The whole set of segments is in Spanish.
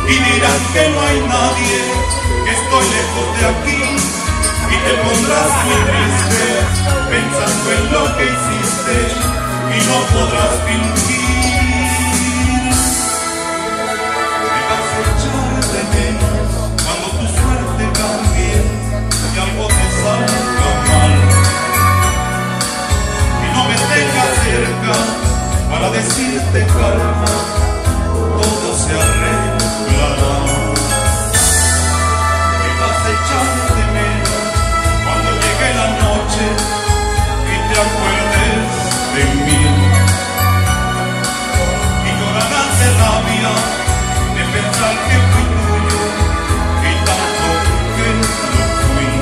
y dirán que no hay nadie, que estoy lejos de aquí, y te pondrás muy triste pensando en lo que hiciste y no podrás fingir. Me vas a echar de menos cuando tu suerte cambie y algo te salga mal, y no me tengas cerca para decirte calma, todo se arreglará. Me vas a echar de menos cuando llegue la noche y te acuerdes de mí, y llorarás de rabia de pensar que fui tuyo y tanto que lo fui,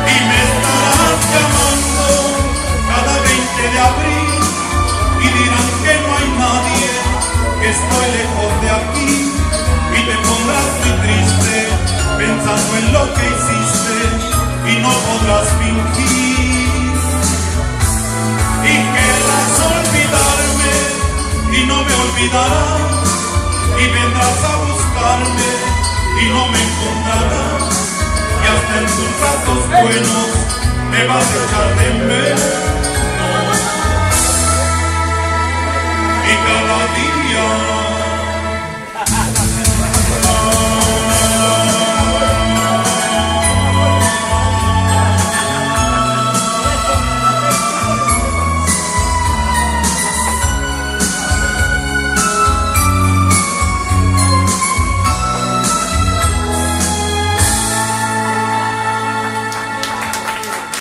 y me estarás llamando cada 20 de abril y dirán que no hay nadie, que estoy lejos de aquí, y te pondrás muy triste pensando en lo que hiciste y no podrás fingir, y querrás olvidarme y no me olvidarás, y vendrás a buscarme y no me encontrarás, y hasta en tus ratos buenos me vas a echar de menos, y cada día